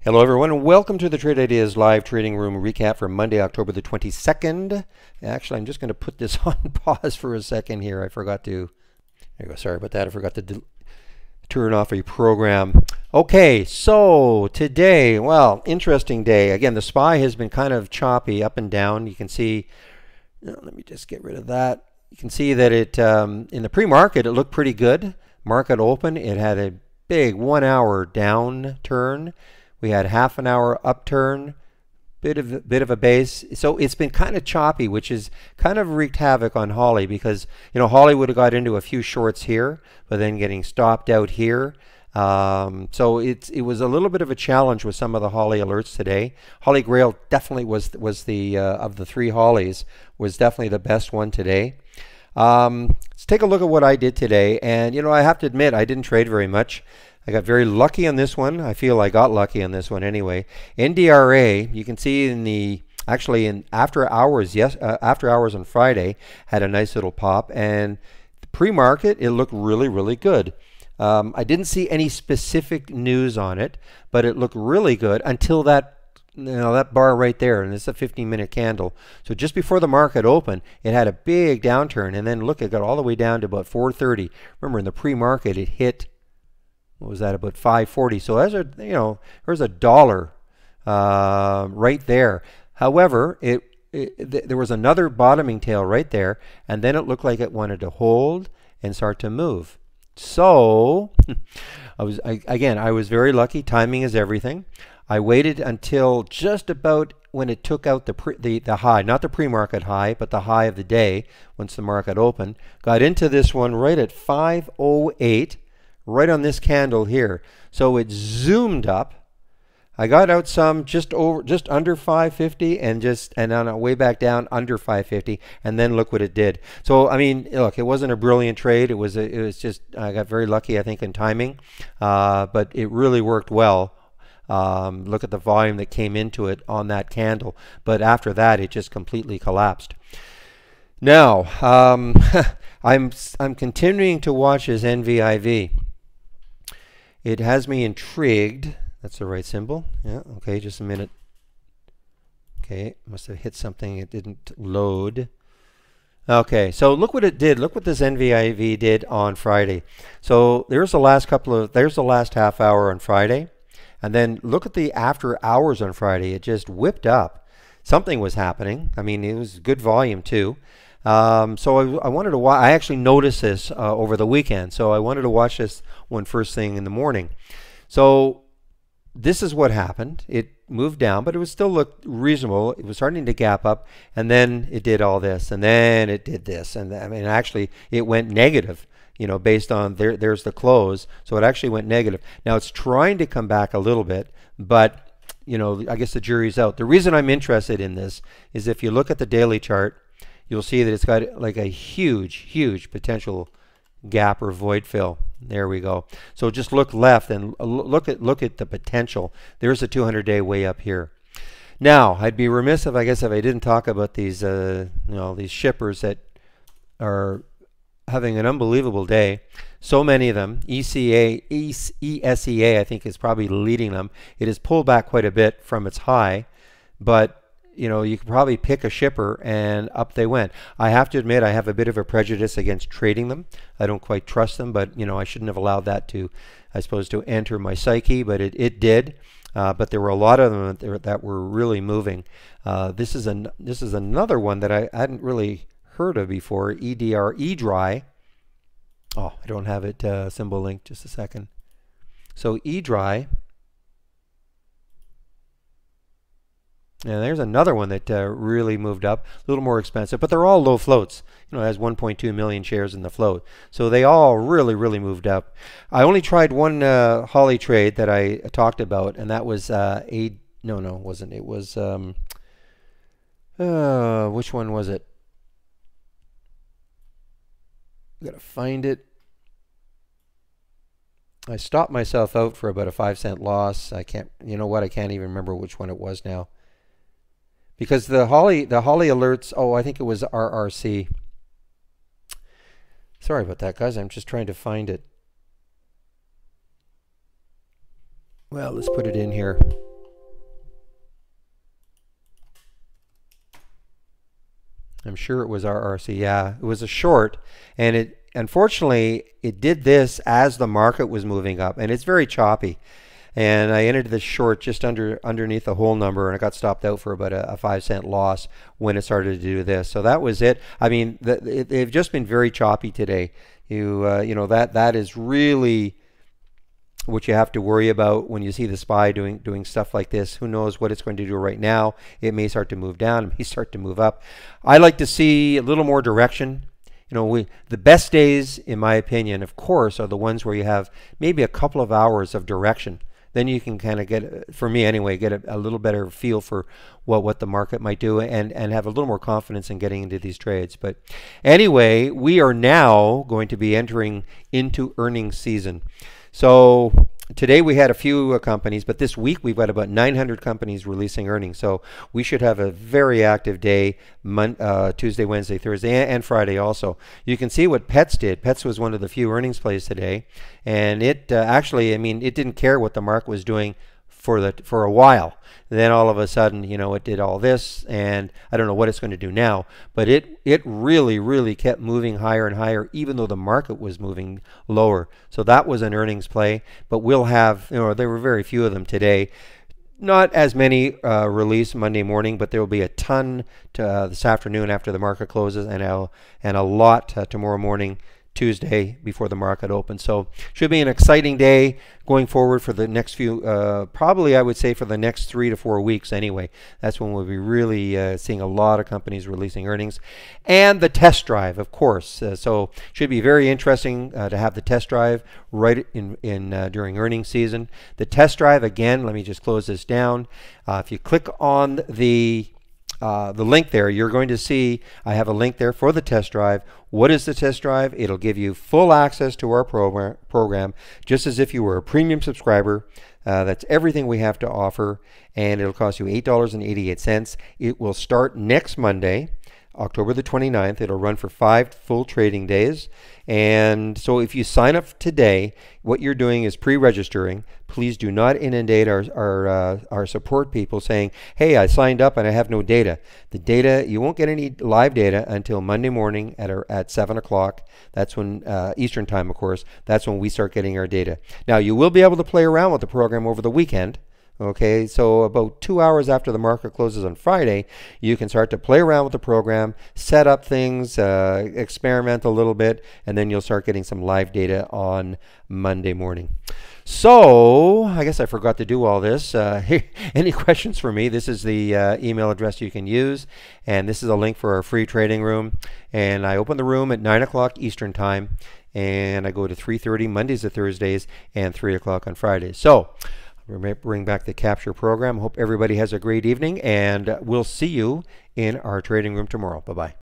Hello everyone and welcome to the Trade Ideas live trading room recap for Monday, October the 22nd. Actually, I'm just going to put this on pause for a second here. I forgot to, there you go, sorry about that. I forgot to turn off a program. Okay, so today, well, interesting day. Again, the SPY has been kind of choppy up and down. You can see, let me just get rid of that. You can see that it, in the pre-market, it looked pretty good. Market open, it had a big 1 hour downturn. We had half an hour upturn, bit of a base. So it's been kind of choppy, which is kind of wreaked havoc on Holly because, you know, Holly would have got into a few shorts here, but then getting stopped out here. So it was a little bit of a challenge with some of the Holly alerts today. Holly Grail definitely was the of the three Hollies was definitely the best one today. Let's take a look at what I did today, and you know, I have to admit I didn't trade very much. I got very lucky on this one. I feel I got lucky on this one anyway. NDRA, you can see in the actually in after hours, after hours on Friday had a nice little pop, and the pre-market it looked really good. I didn't see any specific news on it, but it looked really good until that that bar right there, and it's a 15-minute candle. So just before the market opened, it had a big downturn, and then look, it got all the way down to about 430. Remember, in the pre-market, it hit, what was that, about 540. So as a, you know, there's a dollar right there. However, there was another bottoming tail right there, and then it looked like it wanted to hold and start to move. So I was very lucky. Timing is everything. I waited until just about when it took out the high, not the pre-market high, but the high of the day once the market opened. Got into this one right at 508, right on this candle here. So it zoomed up. I got out some just under 550 and on a way back down under 550, and then look what it did. So I mean, look, it wasn't a brilliant trade. It was just I got very lucky, I think, in timing, but it really worked well. Look at the volume that came into it on that candle, but after that it just completely collapsed. Now I'm continuing to watch this NVIV. It has me intrigued. That's the right symbol. Yeah, okay, just a minute. Okay, must have hit something. It didn't load. Okay, so look what it did. Look what this NVIV did on Friday. So there's the last half hour on Friday. And then look at the after hours on Friday. It just whipped up. Something was happening. I mean, it was good volume too. So I wanted to watch. I actually noticed this over the weekend. So I wanted to watch this one first thing in the morning. So this is what happened. It moved down, but it was still looked reasonable. It was starting to gap up, and then it did all this, and then it did this, and I mean, actually, it went negative. You know, based on there's the close, so it actually went negative. Now it's trying to come back a little bit, but you know, I guess the jury's out. The reason I'm interested in this is if you look at the daily chart, you'll see that it's got like a huge potential gap or void fill. There we go. So just look left and look at the potential. There's a 200-day way up here. Now I'd be remiss if I didn't talk about these you know, these shippers that are having an unbelievable day. So many of them. ESEA I think is probably leading them. It has pulled back quite a bit from its high, but you know, you could probably pick a shipper and up they went. I have to admit I have a bit of a prejudice against trading them. I don't quite trust them, but you know, I shouldn't have allowed that to, I suppose, to enter my psyche, but it did. But there were a lot of them that were really moving. This is another one that I hadn't really heard of before. EDRY. Oh, I don't have it symbol linked. Just a second. So EDRY. And there's another one that really moved up, a little more expensive, but they're all low floats. You know, it has 1.2 million shares in the float, so they all really moved up. I only tried one Holly trade that I talked about, and that was no, it wasn't. It was which one was it? I gotta find it. I stopped myself out for about a 5-cent loss. I can't. You know what? I can't even remember which one it was now. Because the Holly alerts, oh, I think it was RRC. Sorry about that, guys. I'm just trying to find it. Well, let's put it in here. I'm sure it was RRC. Yeah, it was a short, and it unfortunately it did this as the market was moving up, and it's very choppy. And I entered this short just underneath the whole number, and I got stopped out for about a 5-cent loss when it started to do this. So that was it. I mean, they've just been very choppy today. You know, that is really what you have to worry about when you see the SPY doing stuff like this. Who knows what it's going to do right now? It may start to move down. It may start to move up. I like to see a little more direction. You know, the best days, in my opinion, of course, are the ones where you have maybe a couple of hours of direction. Then you can kind of get, for me anyway, get a little better feel for what the market might do, and have a little more confidence in getting into these trades. But anyway, we are now going to be entering into earnings season. So today we had a few companies, but this week we've got about 900 companies releasing earnings. So we should have a very active day, Tuesday, Wednesday, Thursday, and Friday also. You can see what Pets did. Pets was one of the few earnings plays today, and it actually, I mean, it didn't care what the market was doing for a while. Then all of a sudden, you know, it did all this, and I don't know what it's going to do now, but it really kept moving higher and higher, even though the market was moving lower. So that was an earnings play, but we'll have, you know, there were very few of them today. Not as many release Monday morning, but there will be a ton this afternoon after the market closes, and a lot tomorrow morning, Tuesday, before the market opens. So should be an exciting day going forward for the next few, probably I would say for the next 3 to 4 weeks anyway. That's when we'll be really seeing a lot of companies releasing earnings. And the test drive, of course. So should be very interesting to have the test drive right during earnings season. The test drive, again, let me just close this down. If you click on the link there, you're going to see I have a link there for the test drive. What is the test drive? It'll give you full access to our program, just as if you were a premium subscriber. That's everything we have to offer, and it'll cost you $8.88. It will start next Monday, October the 29th. It'll run for 5 full trading days. And so if you sign up today, what you're doing is pre-registering. Please do not inundate our support people saying, hey, I signed up and I have no data. The data, you won't get any live data until Monday morning at 7 o'clock. That's when, Eastern time, of course, that's when we start getting our data. Now, you will be able to play around with the program over the weekend. Okay, so about 2 hours after the market closes on Friday, you can start to play around with the program, set up things, experiment a little bit, and then you'll start getting some live data on Monday morning. So I guess I forgot to do all this. Any questions for me? This is the email address you can use, and this is a link for our free trading room. And I open the room at 9 o'clock Eastern time, and I go to 3:30 Mondays to Thursdays, and 3 o'clock on Fridays. So we'll bring back the capture program. Hope everybody has a great evening, and we'll see you in our trading room tomorrow. Bye-bye.